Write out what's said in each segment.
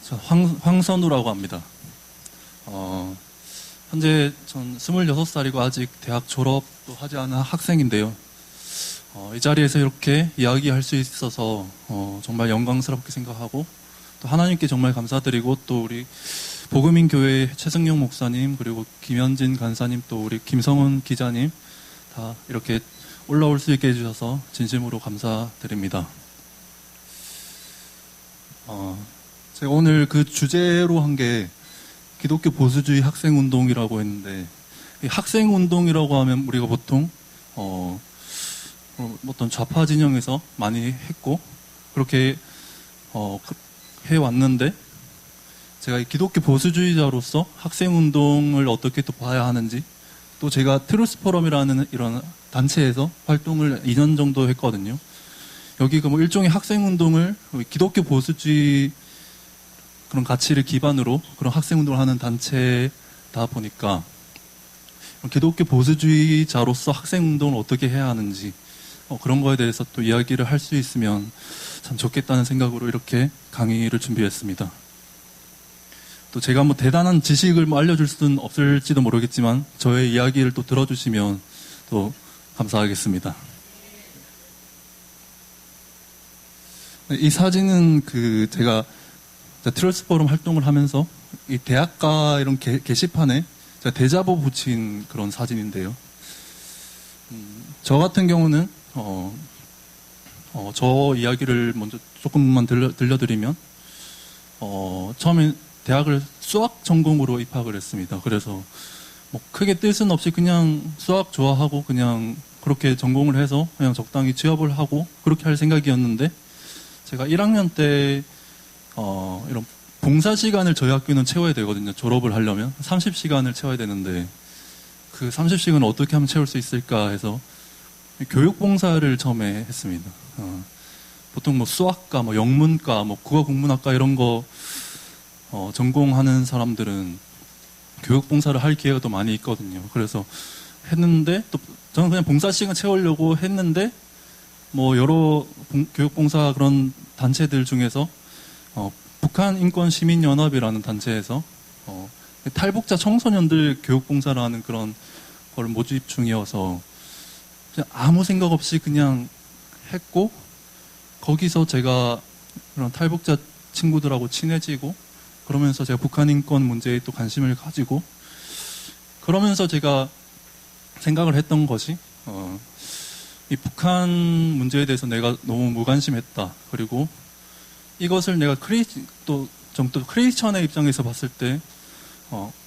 저 황선우라고 합니다. 현재 전 26살이고 아직 대학 졸업도 하지 않은 학생인데요. 이 자리에서 이렇게 이야기할 수 있어서 정말 영광스럽게 생각하고 또 하나님께 정말 감사드리고 또 우리 복음인 교회 최승용 목사님 그리고 김현진 간사님 또 우리 김성훈 기자님 다 이렇게 올라올 수 있게 해주셔서 진심으로 감사드립니다. 제가 오늘 그 주제로 한 게 기독교 보수주의 학생운동이라고 했는데, 이 학생운동이라고 하면 우리가 보통 어떤 좌파 진영에서 많이 했고 그렇게 해왔는데, 제가 기독교 보수주의자로서 학생운동을 어떻게 또 봐야 하는지, 또 제가 트루스 포럼이라는 이런 단체에서 활동을 2년 정도 했거든요. 여기가 뭐 일종의 학생운동을 기독교 보수주의 그런 가치를 기반으로 그런 학생운동을 하는 단체다 보니까 기독교 보수주의자로서 학생운동을 어떻게 해야 하는지 그런 거에 대해서 또 이야기를 할 수 있으면 참 좋겠다는 생각으로 이렇게 강의를 준비했습니다. 또 제가 뭐 대단한 지식을 뭐 알려줄 수는 없을지도 모르겠지만 저의 이야기를 또 들어주시면 또 감사하겠습니다. 이 사진은 제가 트루스 포럼 활동을 하면서 이 대학가 이런 게시판에 제가 대자보 붙인 그런 사진인데요. 저 같은 경우는 저 이야기를 먼저 조금만 들려드리면 처음에 대학을 수학 전공으로 입학을 했습니다. 그래서 뭐 크게 뜻은 없이 그냥 수학 좋아하고 그냥 그렇게 전공을 해서 그냥 적당히 취업을 하고 그렇게 할 생각이었는데, 제가 1학년 때 이런 봉사 시간을 저희 학교는 채워야 되거든요. 졸업을 하려면 30시간을 채워야 되는데 그 30시간을 어떻게 하면 채울 수 있을까 해서 교육봉사를 처음에 했습니다. 보통 뭐 수학과, 뭐 영문과, 뭐 국어국문학과 이런 거 전공하는 사람들은 교육봉사를 할 기회가 또 많이 있거든요. 그래서 했는데 또 저는 그냥 봉사 시간 채우려고 했는데 뭐 여러 교육봉사 그런 단체들 중에서 북한인권시민연합이라는 단체에서 탈북자 청소년들 교육봉사라는 그런 걸 모집 중이어서 그냥 아무 생각 없이 그냥 했고, 거기서 제가 그런 탈북자 친구들하고 친해지고 그러면서 제가 북한인권 문제에 또 관심을 가지고 그러면서 제가 생각을 했던 것이 이 북한 문제에 대해서 내가 너무 무관심했다. 그리고 이것을 내가 또 크리스천의 입장에서 봤을 때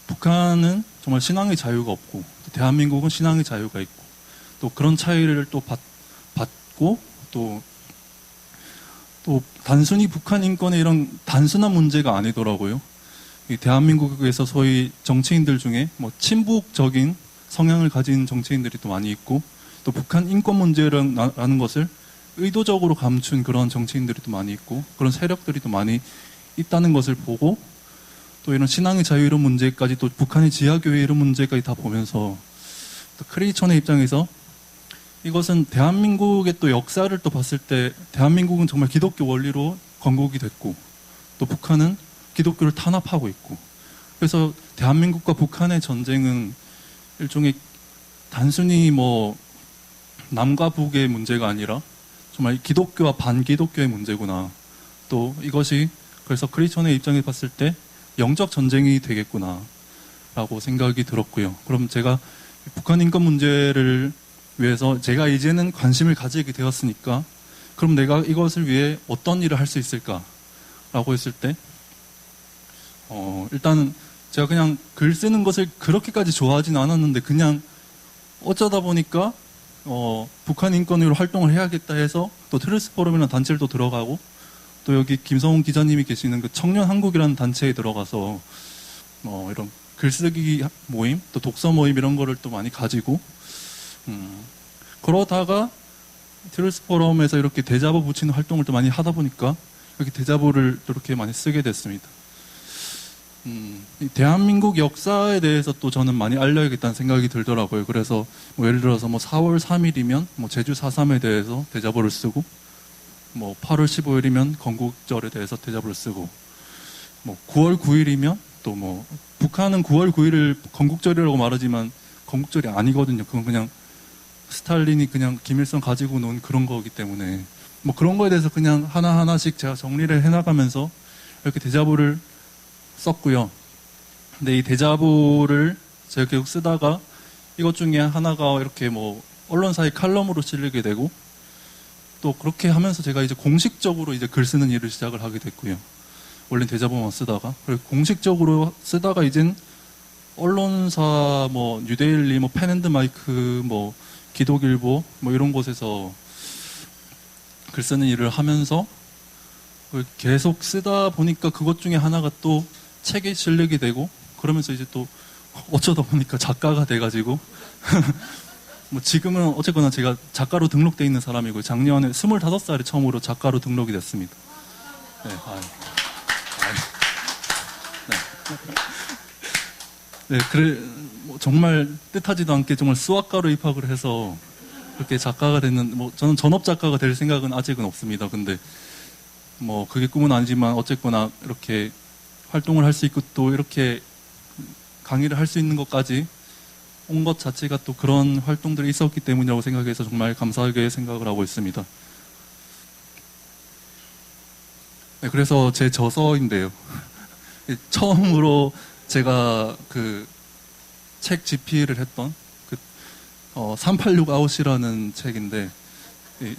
북한은 정말 신앙의 자유가 없고 또 대한민국은 신앙의 자유가 있고 또 그런 차이를 또 받고 또 단순히 북한 인권의 이런 단순한 문제가 아니더라고요. 이 대한민국에서 소위 정치인들 중에 뭐 친북적인 성향을 가진 정치인들이 또 많이 있고 또 북한 인권 문제라는 것을 의도적으로 감춘 그런 정치인들이 또 많이 있고 그런 세력들이 또 많이 있다는 것을 보고 또 이런 신앙의 자유 이런 문제까지 또 북한의 지하교회 이런 문제까지 다 보면서 또 크리스천의 입장에서 이것은 대한민국의 또 역사를 또 봤을 때 대한민국은 정말 기독교 원리로 건국이 됐고 또 북한은 기독교를 탄압하고 있고, 그래서 대한민국과 북한의 전쟁은 일종의 단순히 뭐 남과 북의 문제가 아니라 정말 기독교와 반기독교의 문제구나. 또 이것이 그래서 크리스천의 입장에 봤을 때 영적 전쟁이 되겠구나 라고 생각이 들었고요. 그럼 제가 북한 인권 문제를 위해서 제가 이제는 관심을 가지게 되었으니까 그럼 내가 이것을 위해 어떤 일을 할 수 있을까 라고 했을 때 일단은 제가 그냥 글 쓰는 것을 그렇게까지 좋아하지는 않았는데 그냥 어쩌다 보니까 북한 인권으로 활동을 해야겠다 해서 또 트루스 포럼이라는 단체를 또 들어가고 또 여기 김성훈 기자님이 계시는 그 청년 한국이라는 단체에 들어가서 이런 글쓰기 모임 또 독서 모임 이런 거를 또 많이 가지고 그러다가 트루스 포럼에서 이렇게 대자보 붙이는 활동을 또 많이 하다 보니까 이렇게 대자보를 또 이렇게 많이 쓰게 됐습니다. 대한민국 역사에 대해서 또 저는 많이 알려야겠다는 생각이 들더라고요. 그래서 뭐 예를 들어서 뭐 4월 3일이면 뭐 제주 4.3에 대해서 대자보를 쓰고 뭐 8월 15일이면 건국절에 대해서 대자보를 쓰고 뭐 9월 9일이면 또 뭐 북한은 9월 9일을 건국절이라고 말하지만 건국절이 아니거든요. 그건 그냥 스탈린이 그냥 김일성 가지고 논 그런 거기 때문에 뭐 그런 거에 대해서 그냥 하나하나씩 제가 정리를 해나가면서 이렇게 대자보를 썼고요. 근데 이 대자보를 제가 계속 쓰다가 이것 중에 하나가 이렇게 뭐 언론사의 칼럼으로 실리게 되고 또 그렇게 하면서 제가 이제 공식적으로 이제 글 쓰는 일을 시작을 하게 됐고요. 원래 대자보만 쓰다가 그리고 공식적으로 쓰다가 이젠 언론사 뭐 뉴데일리 뭐 펜앤드마이크 뭐 기독일보 뭐 이런 곳에서 글 쓰는 일을 하면서 계속 쓰다 보니까 그것 중에 하나가 또 책에 실리게 되고 그러면서 이제 또 어쩌다 보니까 작가가 돼가지고 뭐 지금은 어쨌거나 제가 작가로 등록돼 있는 사람이고 작년에 25살에 처음으로 작가로 등록이 됐습니다. 네, 네, 그래 뭐 정말 뜻하지도 않게 정말 수학과로 입학을 해서 그렇게 작가가 됐는 뭐 저는 전업 작가가 될 생각은 아직은 없습니다. 근데 뭐 그게 꿈은 아니지만 어쨌거나 이렇게 활동을 할 수 있고 또 이렇게 강의를 할 수 있는 것까지 온 것 자체가 또 그런 활동들이 있었기 때문이라고 생각해서 정말 감사하게 생각을 하고 있습니다. 네, 그래서 제 저서인데요. 처음으로 제가 그 책 집필을 했던 그 386 아웃이라는 책인데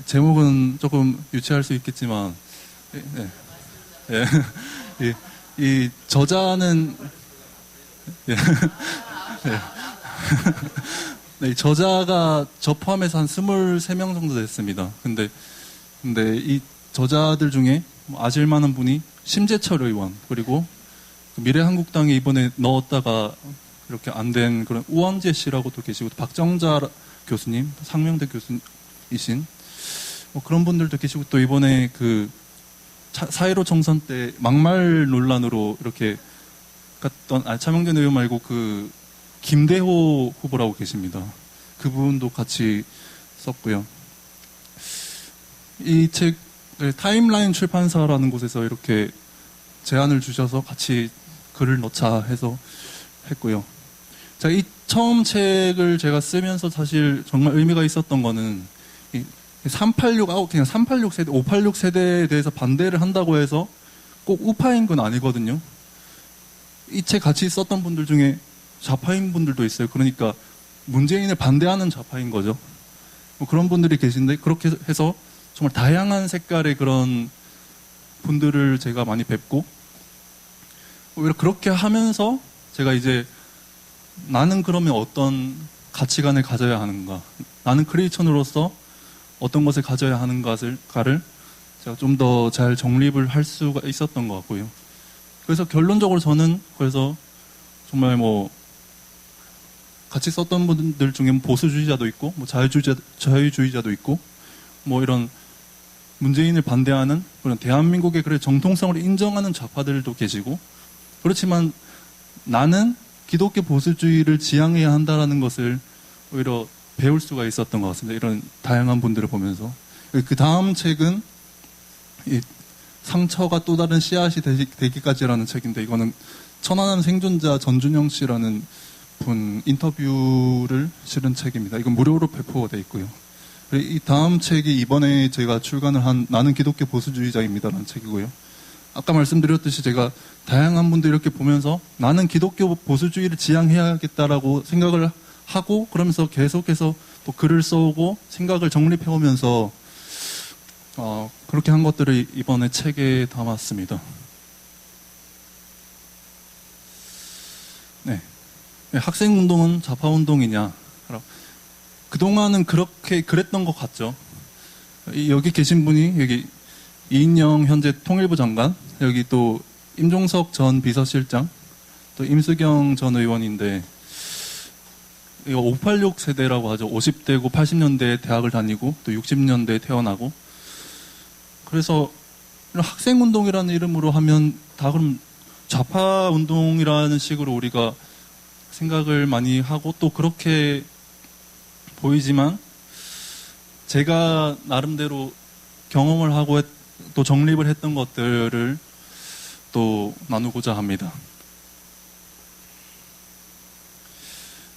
제목은 조금 유치할 수 있겠지만 이 저자는 네, 저자가 저 포함해서 한 23명 정도 됐습니다. 근데 이 저자들 중에 아실 만한 분이 심재철 의원, 그리고 미래한국당에 이번에 넣었다가 이렇게 안 된 그런 우원재 씨라고 또 계시고, 박정자 교수님, 상명대 교수이신 뭐 그런 분들도 계시고, 또 이번에 그 4.15 총선 때 막말 논란으로 이렇게 갔던, 차명진 의원 말고 그 김대호 후보라고 계십니다. 그분도 같이 썼고요. 이 책을 타임라인 출판사라는 곳에서 이렇게 제안을 주셔서 같이 글을 넣자 해서 했고요. 자, 이 처음 책을 제가 쓰면서 사실 정말 의미가 있었던 거는 386, 그냥 386 세대, 586 세대에 대해서 반대를 한다고 해서 꼭 우파인 건 아니거든요. 이 책 같이 썼던 분들 중에 좌파인 분들도 있어요. 그러니까 문재인을 반대하는 좌파인 거죠. 뭐 그런 분들이 계신데, 그렇게 해서 정말 다양한 색깔의 그런 분들을 제가 많이 뵙고, 오히려 그렇게 하면서 제가 이제 나는 그러면 어떤 가치관을 가져야 하는가, 나는 크리스천으로서 어떤 것을 가져야 하는가를 제가 좀 더 잘 정립을 할 수가 있었던 것 같고요. 그래서 결론적으로 저는 그래서 정말 뭐 같이 썼던 분들 중에 보수주의자도 있고, 뭐 자유주의자도 있고, 뭐 이런 문재인을 반대하는 그런 대한민국의 그런 정통성을 인정하는 좌파들도 계시고, 그렇지만 나는 기독교 보수주의를 지향해야 한다라는 것을 오히려 배울 수가 있었던 것 같습니다. 이런 다양한 분들을 보면서. 그 다음 책은 이 상처가 또 다른 씨앗이 되기까지라는 책인데, 이거는 천안함 생존자 전준영 씨라는 분 인터뷰를 실은 책입니다. 이건 무료로 배포가 되어 있고요. 이 다음 책이 이번에 제가 출간을 한 나는 기독교 보수주의자입니다라는 책이고요. 아까 말씀드렸듯이 제가 다양한 분들 이렇게 보면서 나는 기독교 보수주의를 지향해야겠다라고 생각을 하고, 그러면서 계속해서 또 글을 써오고 생각을 정립해오면서 그렇게 한 것들을 이번에 책에 담았습니다. 네. 학생운동은 좌파운동이냐? 그동안은 그렇게 그랬던 것 같죠. 여기 계신 분이 여기 이인영 현재 통일부 장관, 여기 또 임종석 전 비서실장, 또 임수경 전 의원인데, 이거 586 세대라고 하죠. 50대고 80년대에 대학을 다니고 또 60년대에 태어나고, 그래서 이런 학생운동이라는 이름으로 하면 다 그럼 좌파운동이라는 식으로 우리가 생각을 많이 하고, 또 그렇게 보이지만 제가 나름대로 경험을 하고 또 정립을 했던 것들을 또 나누고자 합니다.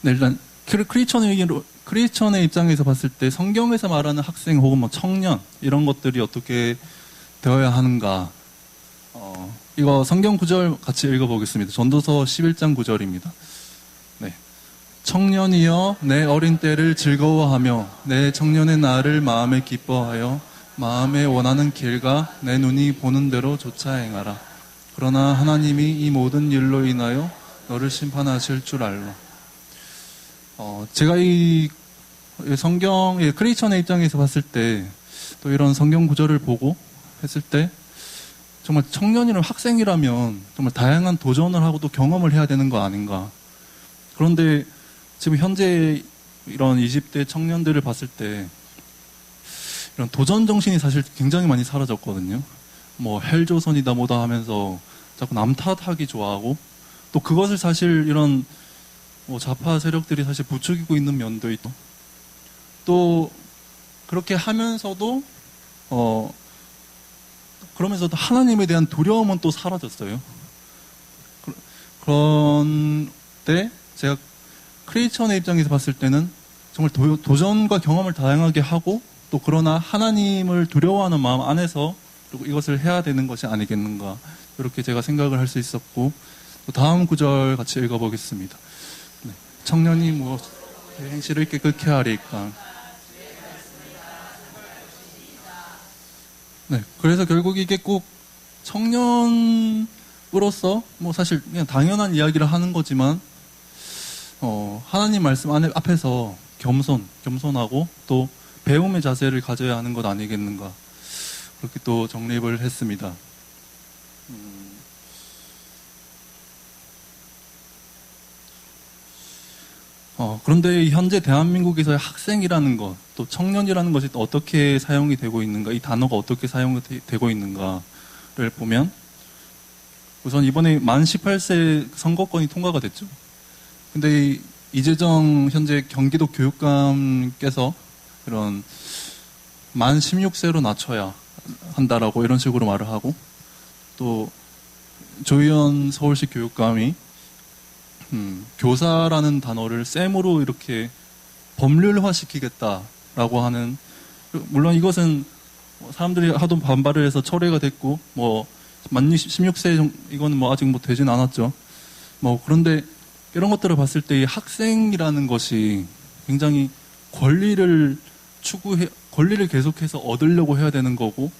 네, 일단 크리스천의 입장에서 봤을 때 성경에서 말하는 학생 혹은 뭐 청년 이런 것들이 어떻게 되어야 하는가, 이거 성경 구절 같이 읽어보겠습니다. 전도서 11장 9절입니다. 네. 청년이여 내 어린 때를 즐거워하며 내 청년의 날을 마음에 기뻐하여 마음에 원하는 길과 내 눈이 보는 대로 쫓아 행하라. 그러나 하나님이 이 모든 일로 인하여 너를 심판하실 줄 알라. 제가 이 성경의 크리스천의 입장에서 봤을 때 또 이런 성경 구절을 보고 했을 때 정말 청년이라면 학생이라면 정말 다양한 도전을 하고 또 경험을 해야 되는 거 아닌가. 그런데 지금 현재 이런 20대 청년들을 봤을 때 이런 도전 정신이 사실 굉장히 많이 사라졌거든요. 뭐 헬조선이다 뭐다 하면서 자꾸 남 탓하기 좋아하고, 또 그것을 사실 이런 뭐 좌파 세력들이 사실 부추기고 있는 면도 있고, 또 그렇게 하면서도 그러면서도 하나님에 대한 두려움은 또 사라졌어요. 그런데 제가 크리스천의 입장에서 봤을 때는 정말 도전과 경험을 다양하게 하고, 또 그러나 하나님을 두려워하는 마음 안에서 이것을 해야 되는 것이 아니겠는가, 이렇게 제가 생각을 할 수 있었고, 또 다음 구절 같이 읽어보겠습니다. 네. 청년이 뭐 행실을 깨끗게 하리까. 네, 그래서 결국 이게 꼭 청년으로서 뭐 사실 그냥 당연한 이야기를 하는 거지만, 하나님 말씀 앞에서 겸손하고 또 배움의 자세를 가져야 하는 것 아니겠는가, 그렇게 또 정립을 했습니다. 그런데 현재 대한민국에서의 학생이라는 것, 또 청년이라는 것이 또 어떻게 사용이 되고 있는가, 이 단어가 어떻게 사용이 되고 있는가를 보면, 우선 이번에 만 18세 선거권이 통과가 됐죠. 근데 이재정 현재 경기도 교육감께서 이런 만 16세로 낮춰야 한다라고 이런 식으로 말을 하고, 또 조희연 서울시 교육감이 교사라는 단어를 쌤으로 이렇게 법률화시키겠다라고 하는, 물론 이것은 사람들이 하도 반발을 해서 철회가 됐고, 뭐 만 16세 이거는 뭐 아직 뭐 되진 않았죠. 뭐 그런데 이런 것들을 봤을 때 이 학생이라는 것이 굉장히 권리를 계속해서 얻으려고 해야 되는 거고,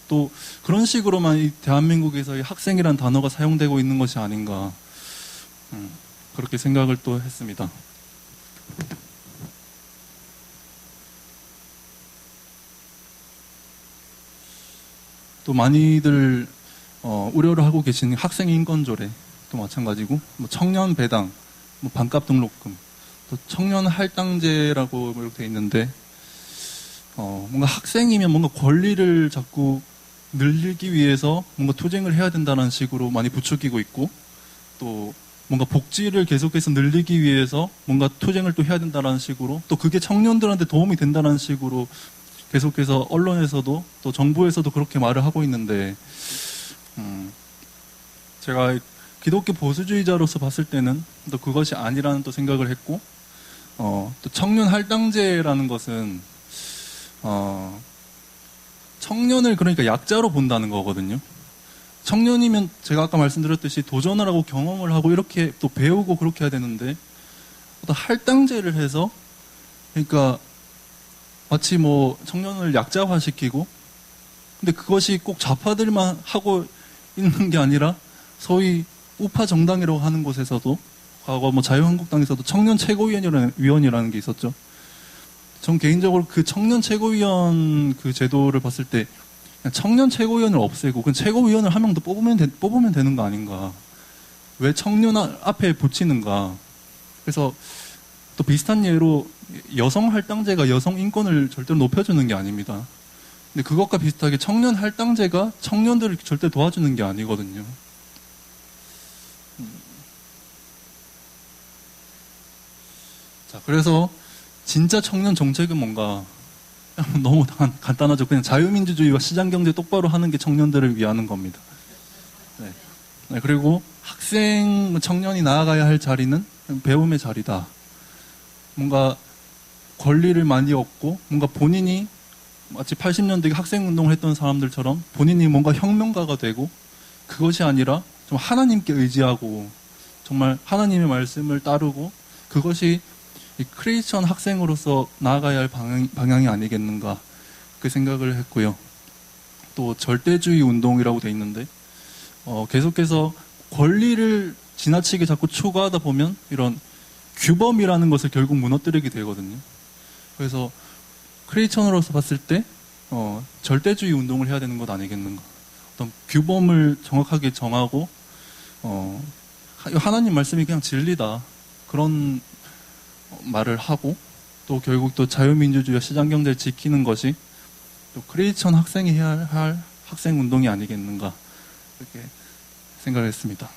또 그런 식으로만 이 대한민국에서 이 학생이라는 단어가 사용되고 있는 것이 아닌가, 그렇게 생각을 또 했습니다. 또 많이들 우려를 하고 계신 학생 인권조례 또 마찬가지고, 뭐 청년 배당, 뭐 반값 등록금, 또 청년 할당제라고 이렇게 돼 있는데, 뭔가 학생이면 뭔가 권리를 자꾸 늘리기 위해서 뭔가 투쟁을 해야 된다는 식으로 많이 부추기고 있고, 또 뭔가 복지를 계속해서 늘리기 위해서 뭔가 투쟁을 또 해야 된다는 식으로, 또 그게 청년들한테 도움이 된다는 식으로 계속해서 언론에서도 또 정부에서도 그렇게 말을 하고 있는데, 제가 기독교 보수주의자로서 봤을 때는 또 그것이 아니라는 또 생각을 했고, 또 청년 할당제라는 것은 청년을 그러니까 약자로 본다는 거거든요. 청년이면 제가 아까 말씀드렸듯이 도전을 하고 경험을 하고 이렇게 또 배우고 그렇게 해야 되는데, 어떤 할당제를 해서, 그러니까 마치 뭐 청년을 약자화시키고, 근데 그것이 꼭 좌파들만 하고 있는 게 아니라 소위 우파 정당이라고 하는 곳에서도, 과거 뭐 자유한국당에서도 청년 최고위원이라는 게 있었죠. 전 개인적으로 그 청년 최고위원 그 제도를 봤을 때 그냥 청년 최고위원을 없애고 그냥 최고위원을 한 명 더 뽑으면 되는 거 아닌가. 왜 청년 앞에 붙이는가. 그래서 또 비슷한 예로 여성 할당제가 여성 인권을 절대로 높여주는 게 아닙니다. 근데 그것과 비슷하게 청년 할당제가 청년들을 절대 도와주는 게 아니거든요. 자, 그래서 진짜 청년 정책은 뭔가 너무 간단하죠. 그냥 자유민주주의와 시장경제 똑바로 하는 게 청년들을 위하는 겁니다. 네. 네, 그리고 학생, 청년이 나아가야 할 자리는 배움의 자리다. 뭔가 권리를 많이 얻고 뭔가 본인이 마치 80년대 학생운동을 했던 사람들처럼 본인이 뭔가 혁명가가 되고 그것이 아니라 좀 하나님께 의지하고 정말 하나님의 말씀을 따르고 그것이 이 크리스천 학생으로서 나아가야 할 방향이 아니겠는가 그 생각을 했고요. 또 절대주의 운동이라고 돼 있는데 계속해서 권리를 지나치게 자꾸 추구하다 보면 이런 규범이라는 것을 결국 무너뜨리게 되거든요. 그래서 크리스천으로서 봤을 때 절대주의 운동을 해야 되는 것 아니겠는가. 어떤 규범을 정확하게 정하고 하나님 말씀이 그냥 진리다. 그런 말을 하고 또 결국 또 자유민주주의와 시장경제를 지키는 것이 또 크리스천 학생이 해야 할 학생 운동이 아니겠는가 이렇게 생각을 했습니다.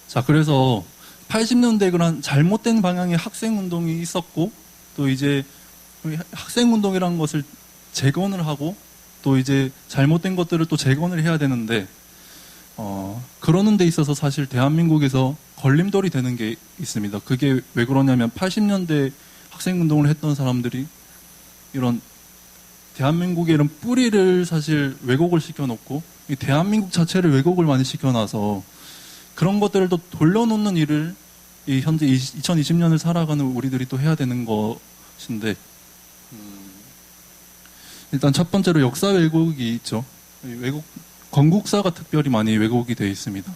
자, 그래서 80년대 그런 잘못된 방향의 학생 운동이 있었고 또 이제 학생 운동이라는 것을 재건을 하고 또 이제 잘못된 것들을 또 재건을 해야 되는데 그러는 데 있어서 사실 대한민국에서 걸림돌이 되는 게 있습니다. 그게 왜 그러냐면 80년대 학생 운동을 했던 사람들이 이런 대한민국의 이런 뿌리를 사실 왜곡을 시켜놓고 이 대한민국 자체를 왜곡을 많이 시켜놔서 그런 것들을 또 돌려놓는 일을 이 현재 2020년을 살아가는 우리들이 또 해야 되는 것인데 일단 첫 번째로 역사 왜곡이 있죠. 건국사가 특별히 많이 왜곡이 되어 있습니다.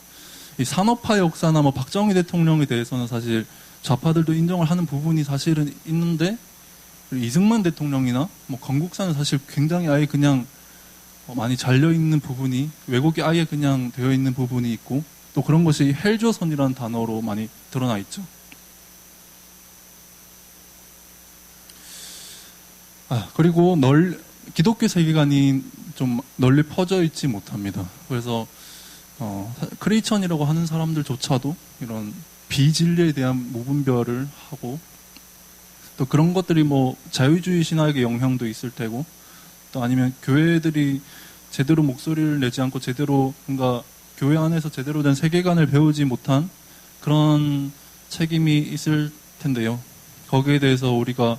이 산업화 역사나 뭐 박정희 대통령에 대해서는 사실 좌파들도 인정을 하는 부분이 사실은 있는데 이승만 대통령이나 뭐 건국사는 사실 굉장히 아예 그냥 많이 잘려 있는 부분이 왜곡이 아예 그냥 되어 있는 부분이 있고 또 그런 것이 헬조선이라는 단어로 많이 드러나 있죠. 그리고 기독교 세계관이 좀 널리 퍼져 있지 못합니다. 그래서 크리스천이라고 하는 사람들조차도 이런 비진리에 대한 무분별을 하고 또 그런 것들이 뭐 자유주의 신학의 영향도 있을 테고 또 아니면 교회들이 제대로 목소리를 내지 않고 제대로 뭔가 교회 안에서 제대로 된 세계관을 배우지 못한 그런 책임이 있을 텐데요. 거기에 대해서 우리가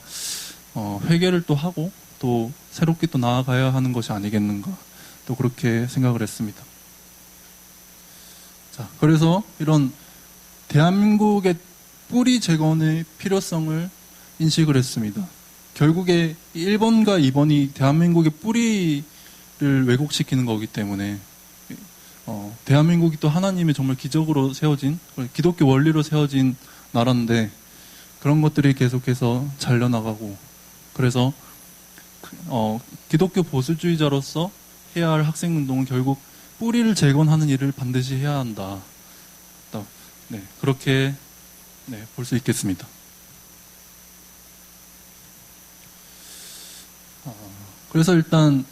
회개를 또 하고 또 새롭게 또 나아가야 하는 것이 아니겠는가 또 그렇게 생각을 했습니다. 자, 그래서 이런 대한민국의 뿌리 재건의 필요성을 인식을 했습니다. 결국에 1번과 2번이 대한민국의 뿌리를 왜곡시키는 거기 때문에 대한민국이 또 하나님의 정말 기적으로 세워진 기독교 원리로 세워진 나라인데 그런 것들이 계속해서 잘려나가고 그래서 기독교 보수주의자로서 해야 할 학생운동은 결국 뿌리를 재건하는 일을 반드시 해야 한다. 네, 그렇게 볼 수 있겠습니다. 그래서 일단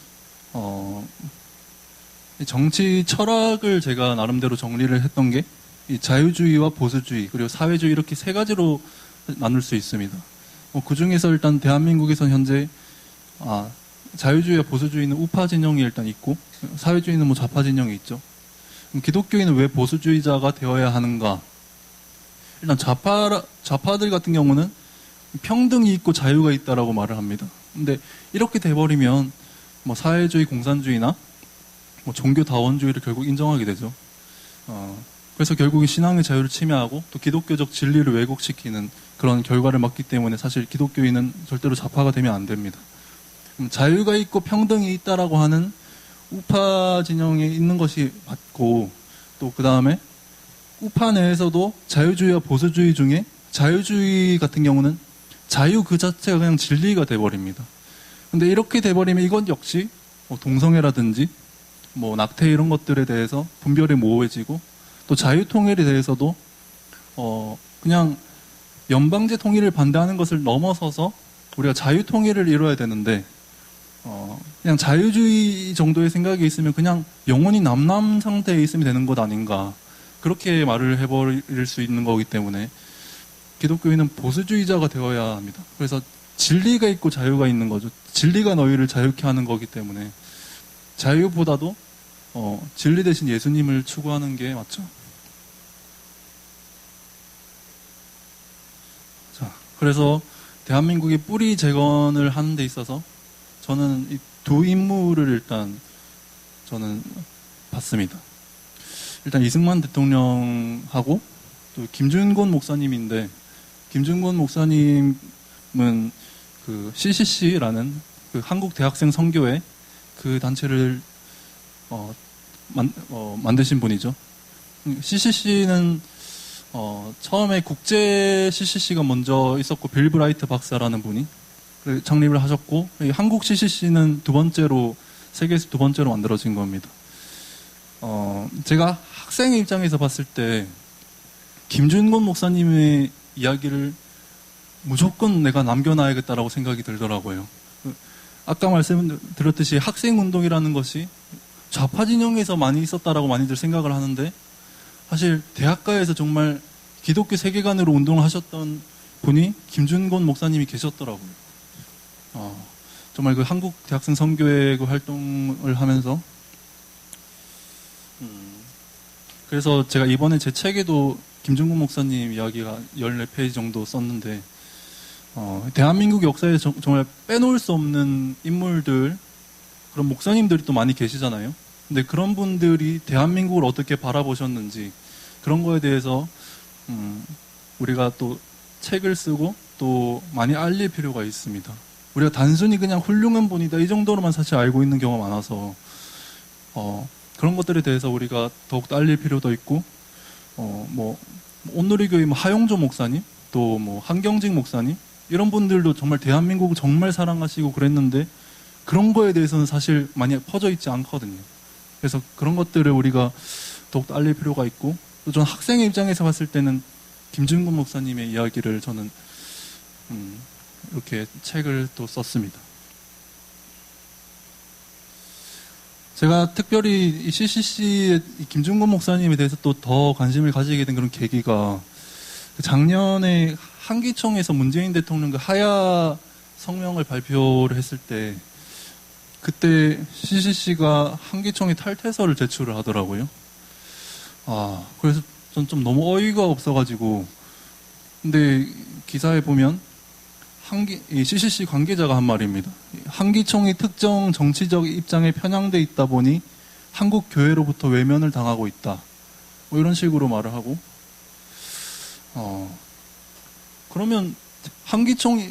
정치 철학을 제가 나름대로 정리를 했던 게 이 자유주의와 보수주의 그리고 사회주의 이렇게 세 가지로 나눌 수 있습니다. 그 중에서 일단 대한민국에서 현재 자유주의와 보수주의는 우파 진영이 일단 있고 사회주의는 뭐 좌파 진영이 있죠. 그럼 기독교인은 왜 보수주의자가 되어야 하는가? 일단 좌파들 같은 경우는 평등이 있고 자유가 있다라고 말을 합니다. 근데 이렇게 돼버리면 뭐 사회주의, 공산주의나 뭐 종교다원주의를 결국 인정하게 되죠. 그래서 결국에 신앙의 자유를 침해하고 또 기독교적 진리를 왜곡시키는 그런 결과를 맞기 때문에 사실 기독교인은 절대로 좌파가 되면 안 됩니다. 자유가 있고 평등이 있다라고 하는 우파 진영에 있는 것이 맞고 또 그 다음에 우파 내에서도 자유주의와 보수주의 중에 자유주의 같은 경우는 자유 그 자체가 그냥 진리가 돼버립니다. 근데 이렇게 돼버리면 이건 역시 뭐 동성애라든지 뭐 낙태 이런 것들에 대해서 분별이 모호해지고 또 자유통일에 대해서도 그냥 연방제 통일을 반대하는 것을 넘어서서 우리가 자유통일을 이뤄야 되는데 그냥 자유주의 정도의 생각이 있으면 그냥 영원히 남남 상태에 있으면 되는 것 아닌가 그렇게 말을 해버릴 수 있는 거기 때문에 기독교인은 보수주의자가 되어야 합니다. 그래서 진리가 있고 자유가 있는 거죠. 진리가 너희를 자유케 하는 거기 때문에 자유보다도 진리 대신 예수님을 추구하는 게 맞죠. 자, 그래서 대한민국의 뿌리 재건을 하는 데 있어서 저는 이 두 인물을 일단 저는 봤습니다. 일단 이승만 대통령하고 또 김준곤 목사님인데, 김준곤 목사님은 그 CCC라는 그 한국 대학생 선교회 그 단체를 만드신 분이죠. CCC는 처음에 국제 CCC가 먼저 있었고, 빌 브라이트 박사라는 분이 창립을 하셨고, 한국 CCC는 세계에서 두 번째로 만들어진 겁니다. 제가 학생의 입장에서 봤을 때 김준곤 목사님의 이야기를 무조건 내가 남겨놔야겠다라고 생각이 들더라고요. 아까 말씀드렸듯이 학생운동이라는 것이 좌파 진영에서 많이 있었다라고 많이들 생각을 하는데, 사실 대학가에서 정말 기독교 세계관으로 운동을 하셨던 분이 김준곤 목사님이 계셨더라고요. 정말 그 한국 대학생 선교회 그 활동을 하면서 그래서 제가 이번에 제 책에도 김준곤 목사님 이야기가 14페이지 정도 썼는데, 대한민국 역사에 정말 빼놓을 수 없는 인물들, 그런 목사님들이 또 많이 계시잖아요. 근데 그런 분들이 대한민국을 어떻게 바라보셨는지, 그런 거에 대해서 우리가 또 책을 쓰고 또 많이 알릴 필요가 있습니다. 우리가 단순히 그냥 훌륭한 분이다 이 정도로만 사실 알고 있는 경우가 많아서 그런 것들에 대해서 우리가 더욱더 알릴 필요도 있고, 온누리교회 하용조 목사님, 또 한경직 목사님, 이런 분들도 정말 대한민국을 정말 사랑하시고 그랬는데, 그런 거에 대해서는 사실 많이 퍼져 있지 않거든요. 그래서 그런 것들을 우리가 더욱더 알릴 필요가 있고, 또 저는 학생의 입장에서 봤을 때는 김준곤 목사님의 이야기를 저는 이렇게 책을 또 썼습니다. 제가 특별히 이 CCC의 김준곤 목사님에 대해서 또 더 관심을 가지게 된 그런 계기가, 작년에 한기총에서 문재인 대통령 그 하야 성명을 발표를 했을 때, 그때 CCC가 한기총에 탈퇴서를 제출을 하더라고요. 그래서 전 좀 너무 어이가 없어가지고, 근데 기사에 보면 이 CCC 관계자가 한 말입니다. 한기총이 특정 정치적 입장에 편향돼 있다 보니 한국 교회로부터 외면을 당하고 있다. 이런 식으로 말을 하고, 그러면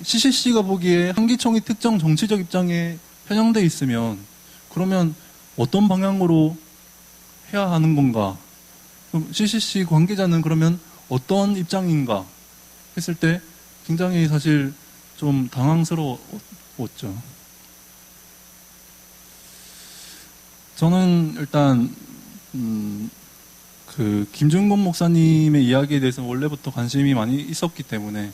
CCC가 보기에 한기총이 특정 정치적 입장에 편향돼 있으면, 그러면 어떤 방향으로 해야 하는 건가? 그럼 CCC 관계자는 그러면 어떤 입장인가? 했을 때 굉장히 사실 좀 당황스러웠죠. 저는 일단 그 김준곤 목사님의 이야기에 대해서는 원래부터 관심이 많이 있었기 때문에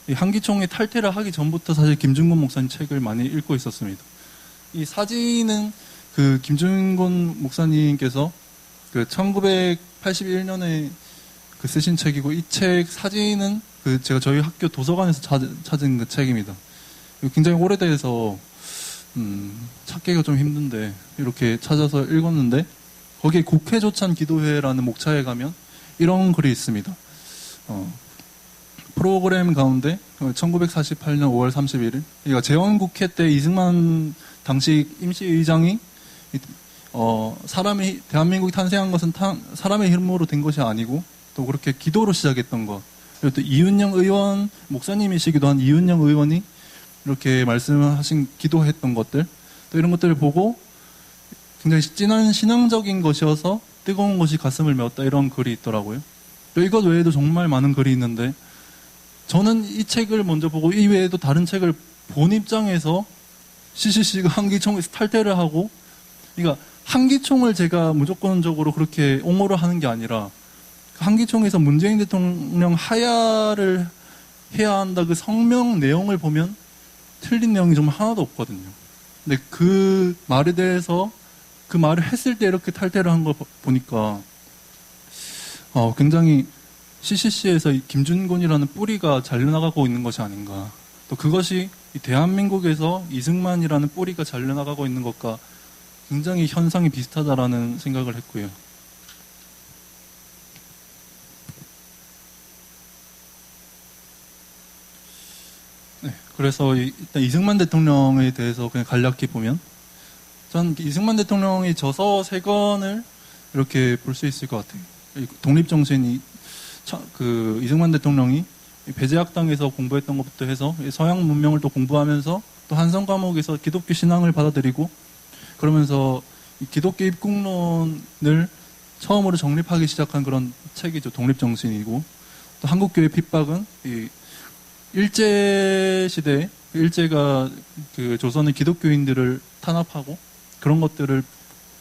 이 한기총이 탈퇴를 하기 전부터 사실 김준곤 목사님 책을 많이 읽고 있었습니다. 이 사진은 그 김준곤 목사님께서 그 1981년에 그 쓰신 책이고, 이 책 사진은 그 제가 저희 학교 도서관에서 찾은 그 책입니다. 굉장히 오래돼서 찾기가 좀 힘든데 이렇게 찾아서 읽었는데, 거기에 국회조찬 기도회라는 목차에 가면 이런 글이 있습니다. 프로그램 가운데 1948년 5월 31일, 그러니까 재헌국회 때 이승만 당시 임시의장이 대한민국이 탄생한 것은 사람의 힘으로 된 것이 아니고, 또 그렇게 기도로 시작했던 것, 그리고 또 이윤영 의원, 목사님이시기도 한 이윤영 의원이 이렇게 말씀하신 기도했던 것들, 또 이런 것들을 보고 굉장히 진한 신앙적인 것이어서 뜨거운 것이 가슴을 메웠다, 이런 글이 있더라고요. 또 이것 외에도 정말 많은 글이 있는데, 저는 이 책을 먼저 보고 이 외에도 다른 책을 본 입장에서 CCC가 한기총에서 탈퇴를 하고, 그러니까 한기총을 제가 무조건적으로 그렇게 옹호를 하는 게 아니라, 한기총에서 문재인 대통령 하야를 해야 한다 그 성명 내용을 보면 틀린 내용이 정말 하나도 없거든요. 근데 그 말에 대해서 그 말을 했을 때 이렇게 탈퇴를 한 걸 보니까 굉장히 CCC에서 이 김준곤이라는 뿌리가 잘려나가고 있는 것이 아닌가. 또 그것이 이 대한민국에서 이승만이라는 뿌리가 잘려나가고 있는 것과 굉장히 현상이 비슷하다라는 생각을 했고요. 네, 그래서 일단 이승만 대통령에 대해서 그냥 간략히 보면, 전 이승만 대통령이 저서 세 권을 이렇게 볼 수 있을 것 같아요. 독립정신이 그 이승만 대통령이 배제학당에서 공부했던 것부터 해서 서양 문명을 또 공부하면서 또 한성 과목에서 기독교 신앙을 받아들이고 그러면서 이 기독교 입국론을 처음으로 정립하기 시작한 그런 책이죠. 독립정신이고 또 한국교회 핍박은 이 일제 시대 일제가 그 조선의 기독교인들을 탄압하고 그런 것들을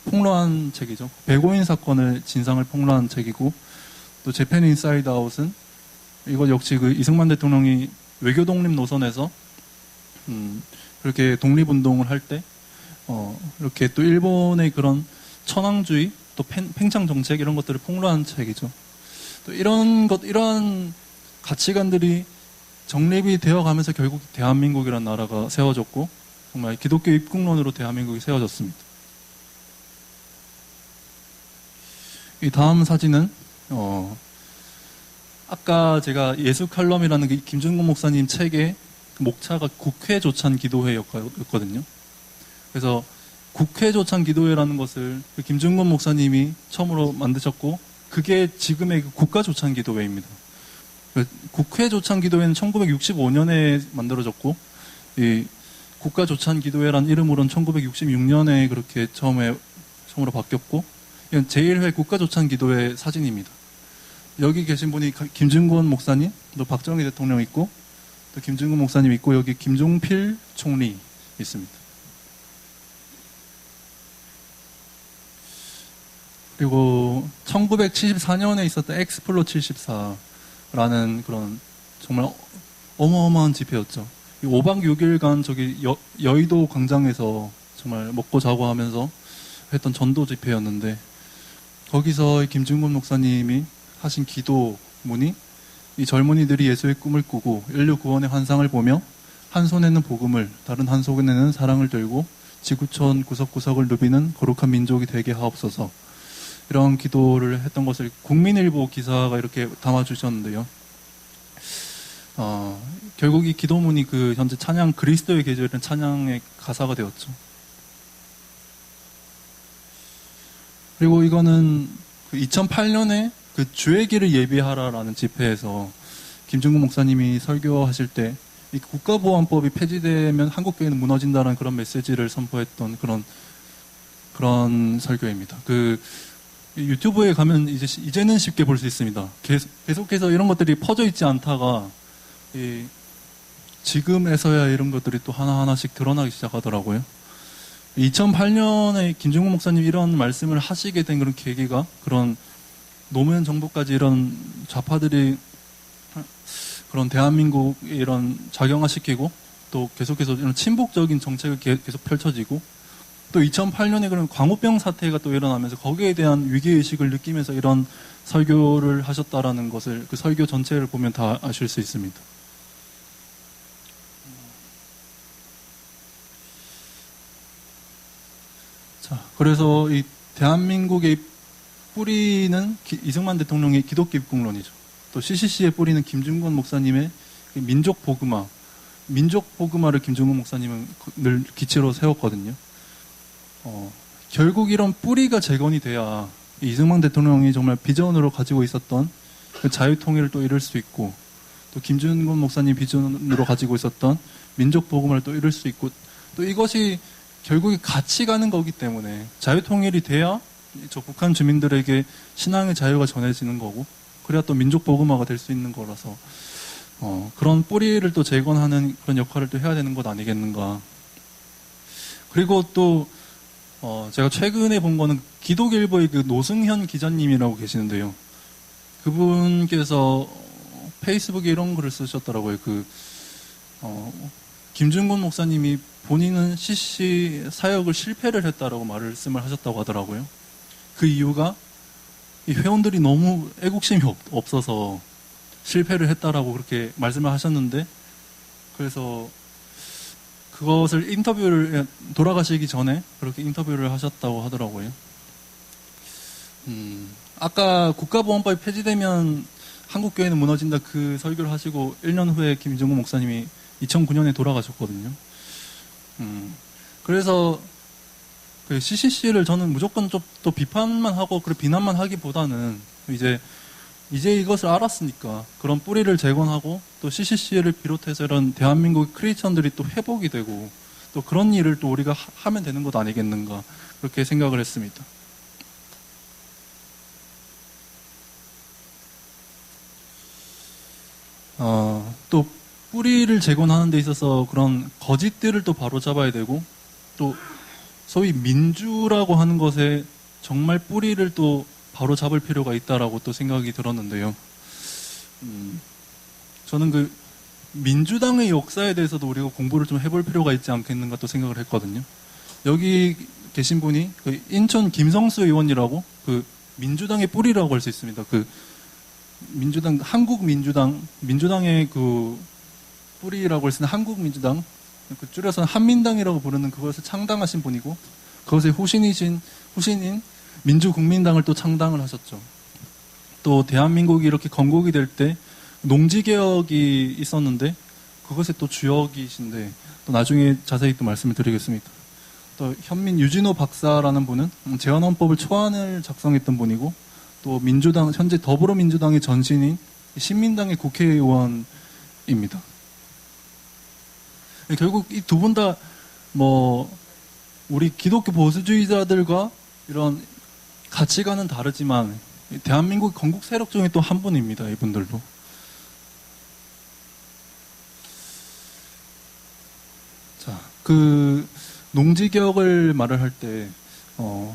폭로한 책이죠. 백오인 사건의 진상을 폭로한 책이고 또 재팬 인사이드 아웃은 이것 역시 그 이승만 대통령이 외교 독립 노선에서 그렇게 독립운동을 할 때 이렇게 또 일본의 그런 천황주의 또 팽창 정책 이런 것들을 폭로한 책이죠. 또 이런 가치관들이 정립이 되어가면서 결국 대한민국이라는 나라가 세워졌고 정말 기독교 입국론으로 대한민국이 세워졌습니다. 이 다음 사진은 아까 제가 예수 칼럼이라는 김준곤 목사님 책의 목차가 국회 조찬 기도회였거든요. 그래서 국회 조찬 기도회라는 것을 김준곤 목사님이 처음으로 만드셨고 그게 지금의 국가 조찬 기도회입니다. 국회 조찬 기도회는 1965년에 만들어졌고 이 국가 조찬 기도회라는 이름으로는 1966년에 그렇게 처음으로 바뀌었고 이건 제1회 국가 조찬 기도회 사진입니다. 여기 계신 분이 김준곤 목사님, 또 박정희 대통령 있고 또 김준곤 목사님 있고 여기 김종필 총리 있습니다. 그리고 1974년에 있었던 엑스플로 74라는 그런 정말 어마어마한 집회였죠. 5박 6일간 저기 여의도 광장에서 정말 먹고 자고 하면서 했던 전도 집회였는데 거기서 김준곤 목사님이 하신 기도문이 이 젊은이들이 예수의 꿈을 꾸고 인류 구원의 환상을 보며 한 손에는 복음을 다른 한 손에는 사랑을 들고 지구촌 구석구석을 누비는 거룩한 민족이 되게 하옵소서 이런 기도를 했던 것을 국민일보 기사가 이렇게 담아주셨는데요. 결국 이 기도문이 그 현재 찬양 그리스도의 계절이라는 찬양의 가사가 되었죠. 그리고 이거는 그 2008년에 그 주의 길을 예비하라라는 집회에서 김준곤 목사님이 설교하실 때 이 국가보안법이 폐지되면 한국교회는 무너진다는 그런 메시지를 선포했던 그런 설교입니다. 그 유튜브에 가면 이제는 쉽게 볼 수 있습니다. 계속해서 이런 것들이 퍼져 있지 않다가 지금에서야 이런 것들이 또 하나하나씩 드러나기 시작하더라고요. 2008년에 김준곤 목사님 이런 말씀을 하시게 된 그런 계기가 그런 노무현 정부까지 이런 좌파들이 그런 대한민국에 이런 작용화시키고 또 계속해서 이런 친북적인 정책을 계속 펼쳐지고 또 2008년에 그런 광우병 사태가 또 일어나면서 거기에 대한 위기의식을 느끼면서 이런 설교를 하셨다라는 것을 그 설교 전체를 보면 다 아실 수 있습니다. 자, 그래서 이 대한민국의 뿌리는 이승만 대통령의 기독교 입국론이죠. 또 CCC의 뿌리는 김준곤 목사님의 민족 복음화를 김준곤 목사님은 늘 기치로 세웠거든요. 결국 이런 뿌리가 재건이 돼야 이승만 대통령이 정말 비전으로 가지고 있었던 그 자유통일을 또 이룰 수 있고 또 김준곤 목사님 비전으로 가지고 있었던 민족 복음을 또 이룰 수 있고 또 이것이 결국에 같이 가는 거기 때문에 자유통일이 돼야 저 북한 주민들에게 신앙의 자유가 전해지는 거고 그래야 또 민족 복음화가 될 수 있는 거라서 그런 뿌리를 또 재건하는 그런 역할을 또 해야 되는 것 아니겠는가. 그리고 또 제가 최근에 본 거는 기독일보의 그 노승현 기자님이라고 계시는데요. 그분께서 페이스북에 이런 글을 쓰셨더라고요. 김준곤 목사님이 본인은 CC 사역을 실패를 했다라고 말씀을 하셨다고 하더라고요. 그 이유가 이 회원들이 너무 애국심이 없어서 실패를 했다라고 그렇게 말씀을 하셨는데 그래서 그것을 인터뷰를 돌아가시기 전에 그렇게 인터뷰를 하셨다고 하더라고요. 아까 국가보안법이 폐지되면 한국교회는 무너진다 그 설교를 하시고 1년 후에 김정국 목사님이 2009년에 돌아가셨거든요. 그래서 그 CCC를 저는 무조건 좀 또 비판만 하고 그리고 비난만 하기보다는 이제 이것을 알았으니까 그런 뿌리를 재건하고 또 CCC를 비롯해서 이런 대한민국 크리스천들이 또 회복이 되고 또 그런 일을 또 우리가 하면 되는 것 아니겠는가 그렇게 생각을 했습니다. 또 뿌리를 재건하는 데 있어서 그런 거짓들을 또 바로잡아야 되고 또 소위 민주라고 하는 것에 정말 뿌리를 또 바로잡을 필요가 있다라고 또 생각이 들었는데요. 저는 그 민주당의 역사에 대해서도 우리가 공부를 좀 해볼 필요가 있지 않겠는가 또 생각을 했거든요. 여기 계신 분이 그 인천 김성수 의원이라고 그 민주당의 뿌리라고 할 수 있습니다. 그 민주당, 민주당의 그 뿌리라고 할 수 있는 한국민주당, 그 줄여서 한민당이라고 부르는 그것을 창당하신 분이고, 그것의 후신인 민주국민당을 또 창당을 하셨죠. 또 대한민국이 이렇게 건국이 될 때 농지개혁이 있었는데, 그것의 또 주역이신데, 또 나중에 자세히 또 말씀을 드리겠습니다. 또 현민 유진호 박사라는 분은 제헌헌법을 초안을 작성했던 분이고, 또 민주당, 현재 더불어민주당의 전신인 신민당의 국회의원입니다. 결국 이 두 분 다 우리 기독교 보수주의자들과 이런 가치관은 다르지만 대한민국 건국 세력 중에 또 한 분입니다. 이분들도. 자, 그 농지개혁을 말을 할 때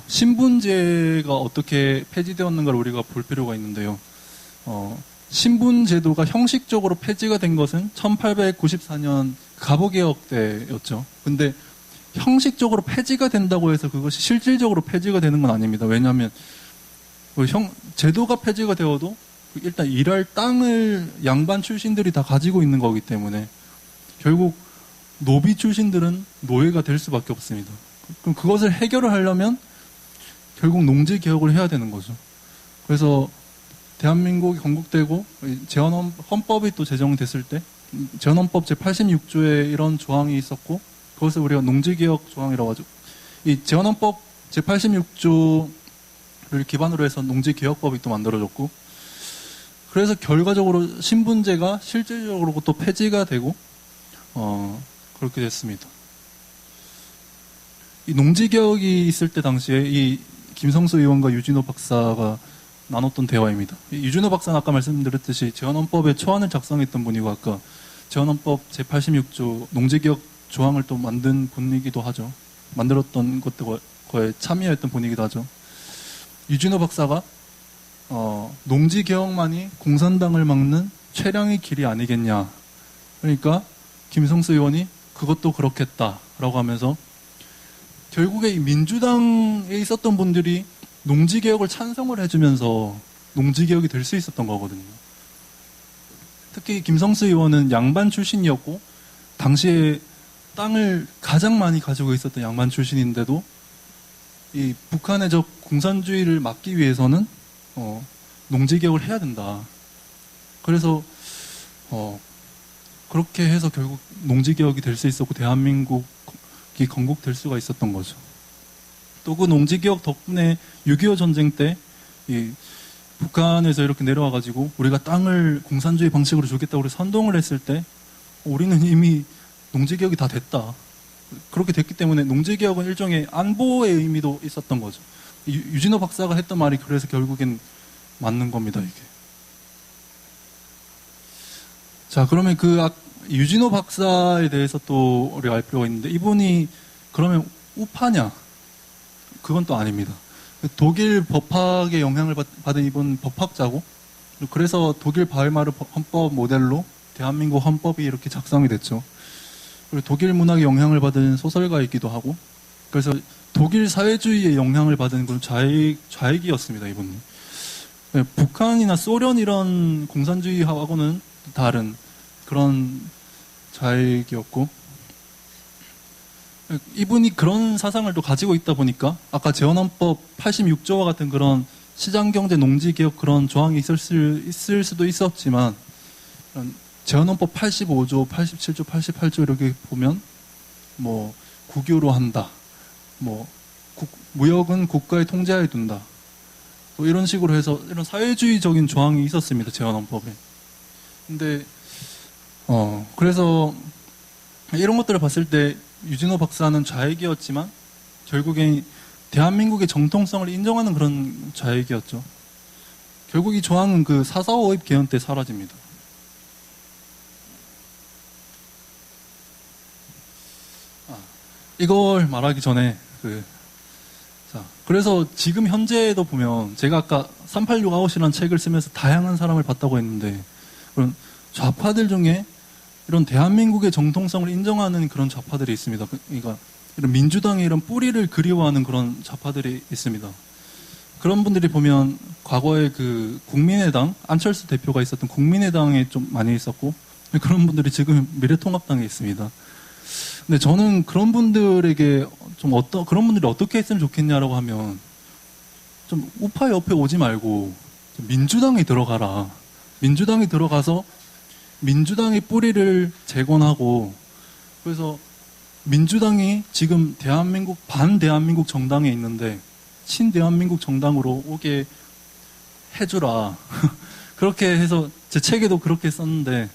신분제가 어떻게 폐지되었는가를 우리가 볼 필요가 있는데요. 신분제도가 형식적으로 폐지가 된 것은 1894년 갑오개혁 때였죠. 근데 형식적으로 폐지가 된다고 해서 그것이 실질적으로 폐지가 되는 건 아닙니다. 왜냐하면 제도가 폐지가 되어도 일단 일할 땅을 양반 출신들이 다 가지고 있는 거기 때문에 결국 노비 출신들은 노예가 될 수밖에 없습니다. 그럼 그것을 해결을 하려면 결국 농지개혁을 해야 되는 거죠. 그래서 대한민국이 건국되고 제헌헌법이 또 제정됐을 때 제헌헌법 제86조에 이런 조항이 있었고 그것을 우리가 농지개혁 조항이라고 하죠. 이 제헌헌법 제86조를 기반으로 해서 농지개혁법이 또 만들어졌고 그래서 결과적으로 신분제가 실질적으로 또 폐지가 되고 그렇게 됐습니다. 이 농지개혁이 있을 때 당시에 이 김성수 의원과 유진호 박사가 나눴던 대화입니다. 유진호 박사는 아까 말씀드렸듯이 제헌헌법에 초안을 작성했던 분이고 아까 제헌헌법 제86조 농지개혁 조항을 또 만든 분이기도 하죠. 만들었던 것들에 참여했던 분이기도 하죠. 유진호 박사가 농지개혁만이 공산당을 막는 최량의 길이 아니겠냐. 그러니까 김성수 의원이 그것도 그렇겠다라고 하면서 결국에 이 민주당에 있었던 분들이 농지개혁을 찬성을 해주면서 농지개혁이 될 수 있었던 거거든요. 특히 김성수 의원은 양반 출신이었고 당시에 땅을 가장 많이 가지고 있었던 양반 출신인데도 이 북한의 저 공산주의를 막기 위해서는 농지개혁을 해야 된다. 그래서 그렇게 해서 결국 농지개혁이 될 수 있었고 대한민국이 건국될 수가 있었던 거죠. 또 그 농지개혁 덕분에 6.25 전쟁 때 이 북한에서 이렇게 내려와가지고 우리가 땅을 공산주의 방식으로 주겠다고 선동을 했을 때 우리는 이미 농지개혁이 다 됐다. 그렇게 됐기 때문에 농지개혁은 일종의 안보의 의미도 있었던 거죠. 유진호 박사가 했던 말이 그래서 결국엔 맞는 겁니다, 이게. 자, 그러면 유진호 박사에 대해서 또 우리가 알 필요가 있는데 이분이 그러면 우파냐? 그건 또 아닙니다. 독일 법학의 영향을 받은 이분 법학자고 그래서 독일 바이마르 헌법 모델로 대한민국 헌법이 이렇게 작성이 됐죠. 그리고 독일 문학의 영향을 받은 소설가이기도 하고 그래서 독일 사회주의의 영향을 받은 그런 좌익이었습니다, 이분은. 북한이나 소련 이런 공산주의하고는 다른 그런 좌익이었고 이분이 그런 사상을 또 가지고 있다 보니까 아까 재헌헌법 86조와 같은 그런 시장경제 농지개혁 그런 조항이 있을 수도 있었지만 재헌헌법 85조, 87조, 88조 이렇게 보면 뭐 국유로 한다, 뭐 무역은 국가의 통제하에 둔다, 또 이런 식으로 해서 이런 사회주의적인 조항이 있었습니다, 재헌헌법에. 근데 그래서 이런 것들을 봤을 때 유진호 박사는 좌익이었지만 결국엔 대한민국의 정통성을 인정하는 그런 좌익이었죠. 결국 이 조항은 그 4.4 5입 개헌 때 사라집니다. 이걸 말하기 전에 그래서 지금 현재에도 보면 제가 아까 386 아웃이라는 책을 쓰면서 다양한 사람을 봤다고 했는데 그런 좌파들 중에 이런 대한민국의 정통성을 인정하는 그런 좌파들이 있습니다. 그러니까 이런 민주당의 이런 뿌리를 그리워하는 그런 좌파들이 있습니다. 그런 분들이 보면 과거에 그 국민의당 안철수 대표가 있었던 국민의당에 좀 많이 있었고 그런 분들이 지금 미래통합당에 있습니다. 근데 저는 그런 분들에게 그런 분들이 어떻게 했으면 좋겠냐라고 하면 좀 우파 옆에 오지 말고 민주당에 들어가라. 민주당에 들어가서 민주당의 뿌리를 재건하고 그래서 민주당이 지금 반대한민국 정당에 있는데 친대한민국 정당으로 오게 해주라. 그렇게 해서 제 책에도 그렇게 썼는데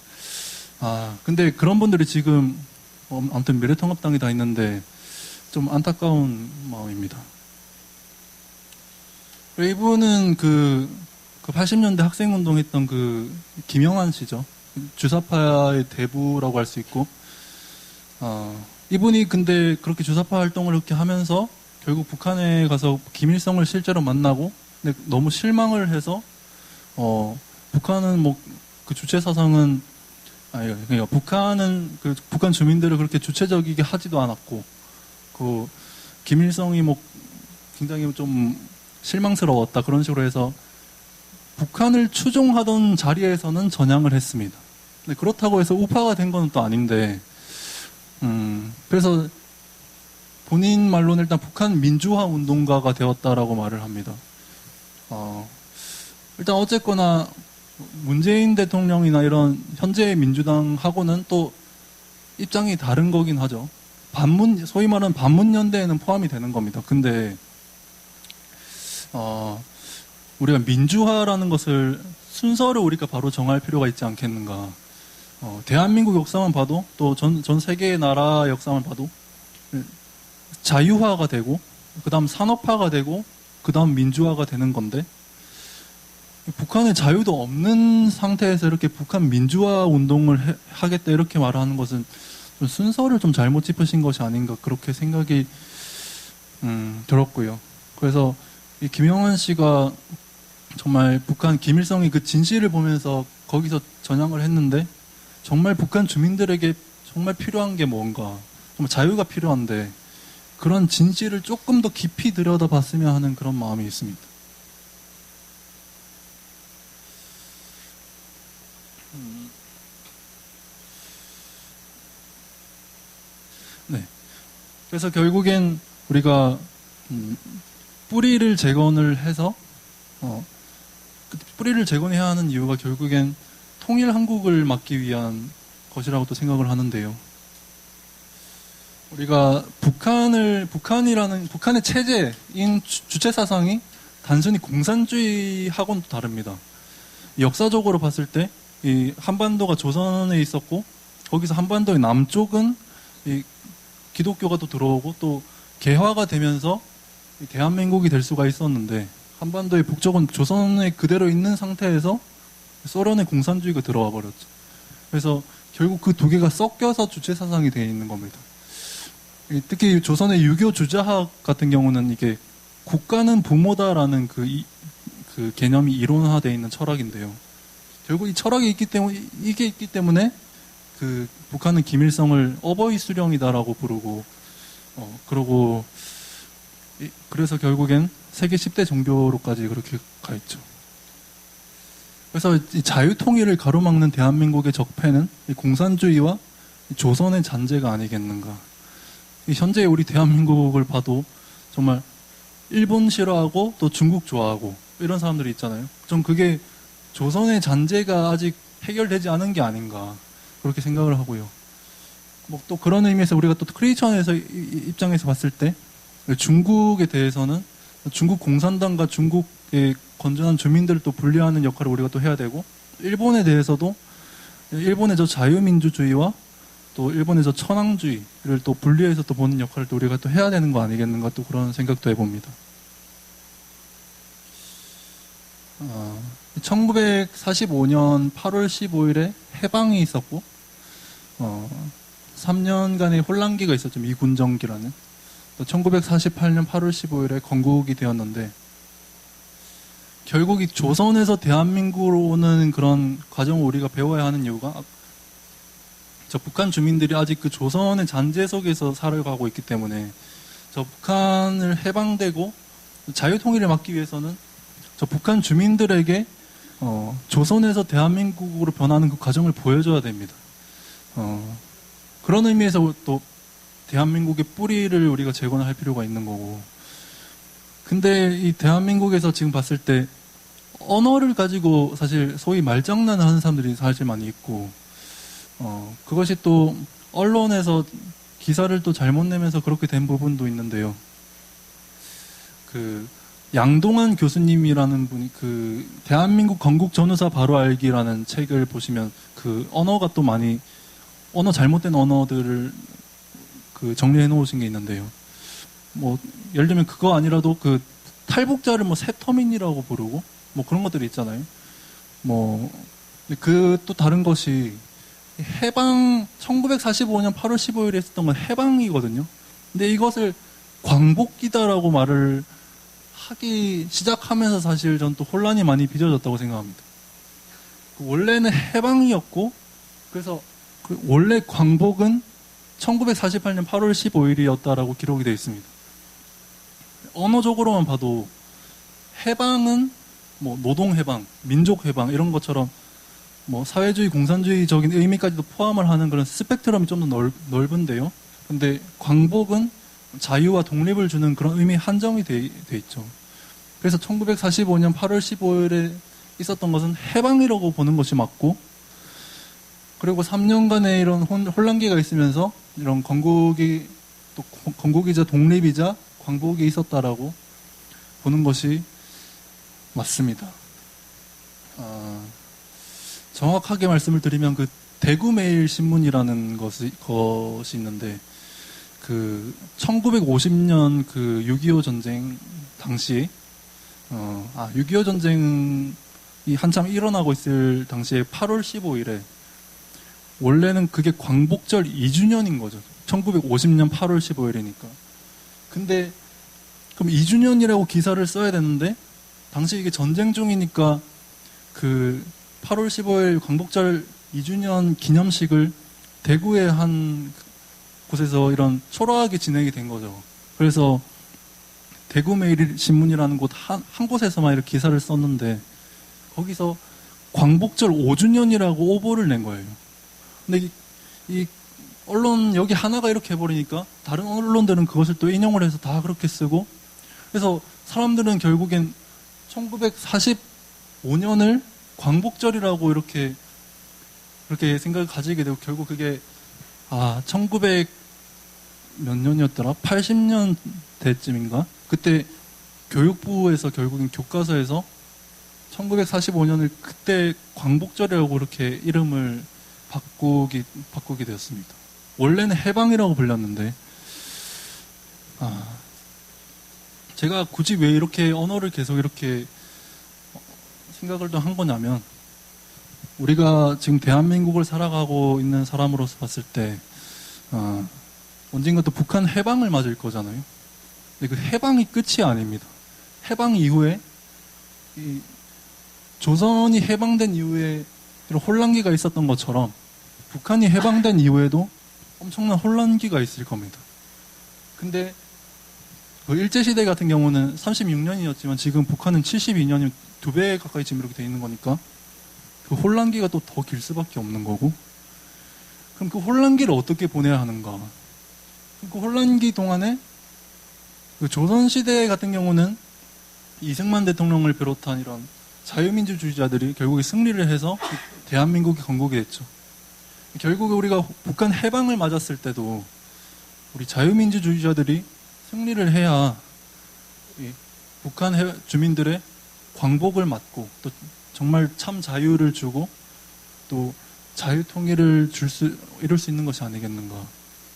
근데 그런 분들이 지금 아무튼 미래통합당에 다 있는데 좀 안타까운 마음입니다. 이분은 그 80년대 학생운동 했던 그 김영환 씨죠. 주사파의 대부라고 할 수 있고 이분이 근데 그렇게 주사파 활동을 이렇게 하면서 결국 북한에 가서 김일성을 실제로 만나고 근데 너무 실망을 해서 북한은 뭐 그 주체 사상은 그러니까 북한은 그 북한 주민들을 그렇게 주체적이게 하지도 않았고 그 김일성이 뭐 굉장히 좀 실망스러웠다 그런 식으로 해서 북한을 추종하던 자리에서는 전향을 했습니다. 근데 그렇다고 해서 우파가 된 건 또 아닌데 그래서 본인 말로는 일단 북한 민주화 운동가가 되었다라고 말을 합니다. 일단 어쨌거나 문재인 대통령이나 이런 현재 민주당하고는 또 입장이 다른 거긴 하죠. 소위 말하는 반문연대에는 포함이 되는 겁니다. 근데 우리가 민주화라는 것을 순서를 우리가 바로 정할 필요가 있지 않겠는가. 대한민국 역사만 봐도 또 전 세계의 나라 역사만 봐도 자유화가 되고 그 다음 산업화가 되고 그 다음 민주화가 되는 건데 북한의 자유도 없는 상태에서 이렇게 북한 민주화 운동을 하겠다 이렇게 말하는 것은 좀 순서를 좀 잘못 짚으신 것이 아닌가 그렇게 생각이 들었고요. 그래서 이 김영환 씨가 정말 북한 김일성이 그 진실을 보면서 거기서 전향을 했는데 정말 북한 주민들에게 정말 필요한 게 뭔가 정말 자유가 필요한데 그런 진실을 조금 더 깊이 들여다봤으면 하는 그런 마음이 있습니다. 네. 그래서 결국엔 우리가 뿌리를 재건을 해서 뿌리를 재건해야 하는 이유가 결국엔 통일 한국을 막기 위한 것이라고 또 생각을 하는데요. 우리가 북한의 체제인 주체 사상이 단순히 공산주의하고는 또 다릅니다. 역사적으로 봤을 때 이 한반도가 조선에 있었고 거기서 한반도의 남쪽은 이 기독교가 또 들어오고 또 개화가 되면서 대한민국이 될 수가 있었는데 한반도의 북쪽은 조선에 그대로 있는 상태에서 소련의 공산주의가 들어와 버렸죠. 그래서 결국 그 두 개가 섞여서 주체 사상이 되어 있는 겁니다. 특히 조선의 유교 주자학 같은 경우는 이게 국가는 부모다라는 그 개념이 이론화되어 있는 철학인데요. 결국 이 철학이 있기 때문에 그 북한은 김일성을 어버이 수령이다라고 부르고 그러고 그래서 결국엔 세계 10대 종교로까지 그렇게 가 있죠. 그래서 이 자유통일을 가로막는 대한민국의 적폐는 이 공산주의와 조선의 잔재가 아니겠는가 현재 우리 대한민국을 봐도 정말 일본 싫어하고 또 중국 좋아하고 이런 사람들이 있잖아요. 좀 그게 조선의 잔재가 아직 해결되지 않은 게 아닌가 그렇게 생각을 하고요. 뭐 또 그런 의미에서 우리가 또 크리에이션에서 입장에서 봤을 때 중국에 대해서는 중국 공산당과 중국의 건전한 주민들을 또 분리하는 역할을 우리가 또 해야 되고, 일본에 대해서도 일본의 저 자유민주주의와 또 일본의 저 천황주의를 또 분리해서 또 보는 역할을 또 우리가 또 해야 되는 거 아니겠는가, 또 그런 생각도 해봅니다. 1945년 8월 15일에 해방이 있었고 3년간의 혼란기가 있었죠. 미군정기라는. 1948년 8월 15일에 건국이 되었는데, 결국 이 조선에서 대한민국으로 오는 그런 과정을 우리가 배워야 하는 이유가, 저 북한 주민들이 아직 그 조선의 잔재 속에서 살아가고 있기 때문에, 저 북한을 해방되고 자유통일을 막기 위해서는 저 북한 주민들에게 조선에서 대한민국으로 변하는 그 과정을 보여줘야 됩니다. 그런 의미에서 또 대한민국의 뿌리를 우리가 재건할 필요가 있는 거고, 근데 이 대한민국에서 지금 봤을 때 언어를 가지고 사실 소위 말장난을 하는 사람들이 사실 많이 있고, 그것이 또 언론에서 기사를 또 잘못 내면서 그렇게 된 부분도 있는데요. 그 양동환 교수님이라는 분이 그 대한민국 건국 전후사 바로 알기라는 책을 보시면 그 언어가 또 많이 잘못된 언어들을 그 정리해 놓으신 게 있는데요. 뭐 예를 들면 그거 아니라도 그 탈북자를 뭐 세터민이라고 부르고 뭐 그런 것들이 있잖아요. 뭐 그 또 다른 것이 해방 1945년 8월 15일에 했었던 건 해방이거든요. 근데 이것을 광복기다라고 말을 하기 시작하면서 사실 전 또 혼란이 많이 빚어졌다고 생각합니다. 원래는 해방이었고, 그래서 그 원래 광복은 1948년 8월 15일이었다라고 기록이 되어 있습니다. 언어적으로만 봐도 해방은 뭐 노동해방, 민족해방 이런 것처럼 뭐 사회주의, 공산주의적인 의미까지도 포함을 하는 그런 스펙트럼이 좀 더 넓은데요. 근데 광복은 자유와 독립을 주는 그런 의미 한정이 돼 있죠. 그래서 1945년 8월 15일에 있었던 것은 해방이라고 보는 것이 맞고, 그리고 3년간의 이런 혼란기가 있으면서 이런 건국이자 독립이자 광복이 있었다라고 보는 것이 맞습니다. 정확하게 말씀을 드리면 그 대구매일신문이라는 것이 있는데, 그 1950년 그 6.25 전쟁 당시 6.25 전쟁이 한참 일어나고 있을 당시에 8월 15일에 원래는 그게 광복절 2주년인 거죠. 1950년 8월 15일이니까. 근데 그럼 2주년이라고 기사를 써야 되는데 당시 이게 전쟁 중이니까 그 8월 15일 광복절 2주년 기념식을 대구의 한 곳에서 이런 초라하게 진행이 된 거죠. 그래서 대구매일신문이라는 곳 한 곳에서만 이렇게 기사를 썼는데 거기서 광복절 5주년이라고 오보를 낸 거예요. 근데 이 언론 여기 하나가 이렇게 해버리니까 다른 언론들은 그것을 또 인용을 해서 다 그렇게 쓰고, 그래서 사람들은 결국엔 1945년을 광복절이라고 이렇게 생각을 가지게 되고, 결국 그게 1900 몇 년이었더라? 80년대쯤인가? 그때 교육부에서 결국엔 교과서에서 1945년을 그때 광복절이라고 이렇게 이름을 바꾸게 되었습니다. 원래는 해방이라고 불렸는데, 제가 굳이 왜 이렇게 언어를 계속 이렇게 생각을 또 한 거냐면, 우리가 지금 대한민국을 살아가고 있는 사람으로서 봤을 때, 언젠가 또 북한 해방을 맞을 거잖아요. 근데 그 해방이 끝이 아닙니다. 해방 이후에, 조선이 해방된 이후에 이런 혼란기가 있었던 것처럼 북한이 해방된 이후에도 엄청난 혼란기가 있을 겁니다. 근데 그 일제시대 같은 경우는 36년이었지만 지금 북한은 72년이면 2배 가까이 지금 이렇게 돼 있는 거니까 그 혼란기가 또 더 길 수밖에 없는 거고, 그럼 그 혼란기를 어떻게 보내야 하는가? 그 혼란기 동안에 그 조선시대 같은 경우는 이승만 대통령을 비롯한 이런 자유민주주의자들이 결국에 승리를 해서 대한민국이 건국이 됐죠. 결국에 우리가 북한 해방을 맞았을 때도 우리 자유민주주의자들이 승리를 해야 북한 주민들의 광복을 막고 또 정말 참 자유를 주고 또 자유통일을 이룰 수 있는 것이 아니겠는가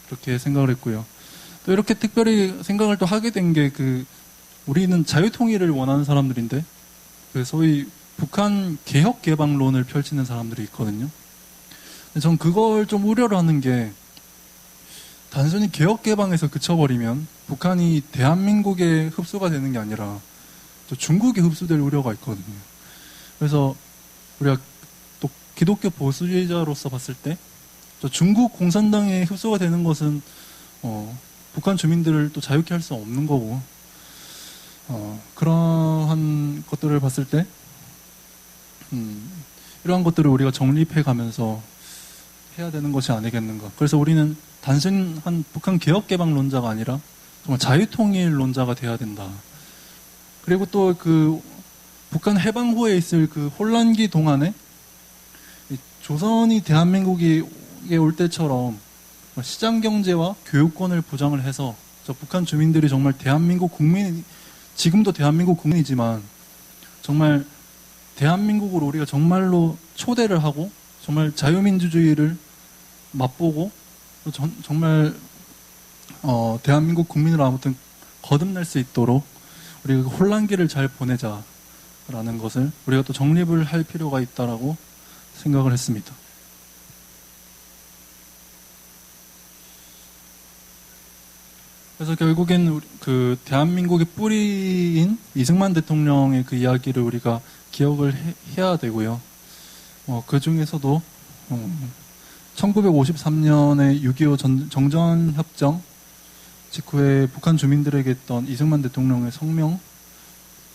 그렇게 생각을 했고요. 또 이렇게 특별히 생각을 또 하게 된 게 우리는 자유통일을 원하는 사람들인데 그 소위 북한 개혁개방론을 펼치는 사람들이 있거든요. 전 그걸 좀 우려를 하는 게 단순히 개혁개방에서 그쳐버리면 북한이 대한민국에 흡수가 되는 게 아니라 또 중국에 흡수될 우려가 있거든요. 그래서 우리가 또 기독교 보수주의자로서 봤을 때 중국 공산당에 흡수가 되는 것은 북한 주민들을 또 자유케 할 수 없는 거고 그러한 것들을 봤을 때 이러한 것들을 우리가 정립해 가면서 해야 되는 것이 아니겠는가. 그래서 우리는 단순한 북한 개혁개방론자가 아니라 정말 자유통일론자가 돼야 된다. 그리고 또 그 북한 해방 후에 있을 그 혼란기 동안에 조선이 대한민국에 올 때처럼 시장경제와 교육권을 보장을 해서 북한 주민들이 정말 대한민국 국민이 지금도 대한민국 국민이지만 정말 대한민국으로 우리가 정말로 초대를 하고 정말 자유민주주의를 맛보고 정말 대한민국 국민으로 아무튼 거듭날 수 있도록 우리가 그 혼란기를 잘 보내자라는 것을 우리가 또 정립을 할 필요가 있다라고 생각을 했습니다. 그래서 결국엔 그 대한민국의 뿌리인 이승만 대통령의 그 이야기를 우리가 기억을 해야 되고요. 그 중에서도 1953년에 6.25 정전협정 직후에 북한 주민들에게 했던 이승만 대통령의 성명,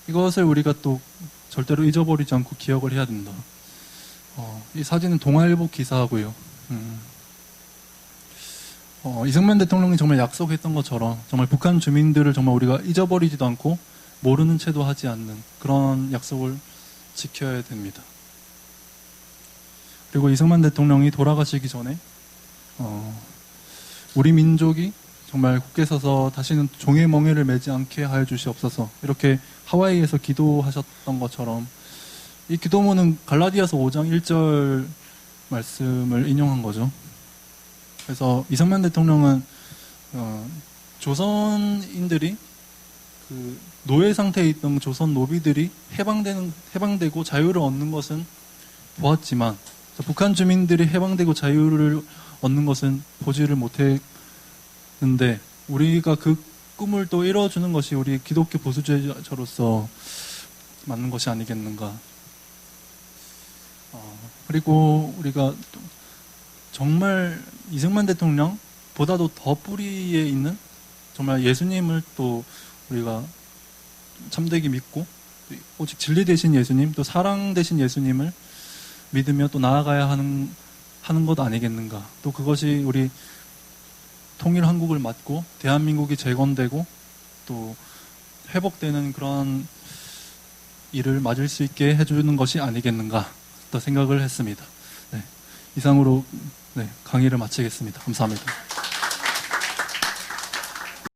이것을 우리가 또 절대로 잊어버리지 않고 기억을 해야 된다. 이 사진은 동아일보 기사고요. 이승만 대통령이 정말 약속했던 것처럼 정말 북한 주민들을 정말 우리가 잊어버리지도 않고 모르는 채도 하지 않는 그런 약속을 지켜야 됩니다. 그리고 이승만 대통령이 돌아가시기 전에 우리 민족이 정말 굳게 서서 다시는 종의 멍에를 매지 않게 하여 주시옵소서 이렇게 하와이에서 기도하셨던 것처럼 이 기도문은 갈라디아서 5장 1절 말씀을 인용한 거죠. 그래서 이승만 대통령은 조선인들이 그 노예 상태에 있던 조선 노비들이 해방되고 자유를 얻는 것은 보았지만 북한 주민들이 해방되고 자유를 얻는 것은 보지를 못했는데 우리가 그 꿈을 또 이뤄주는 것이 우리 기독교 보수주의자로서 맞는 것이 아니겠는가. 그리고 우리가 정말 이승만 대통령보다도 더 뿌리에 있는 정말 예수님을 또 우리가 참되게 믿고 오직 진리 되신 예수님 또 사랑 되신 예수님을 믿으며 또 나아가야 하는 것 아니겠는가. 또 그것이 우리 통일 한국을 맞고 대한민국이 재건되고 또 회복되는 그런 일을 맞을 수 있게 해주는 것이 아니겠는가 또 생각을 했습니다. 네, 이상으로 강의를 마치겠습니다. 감사합니다.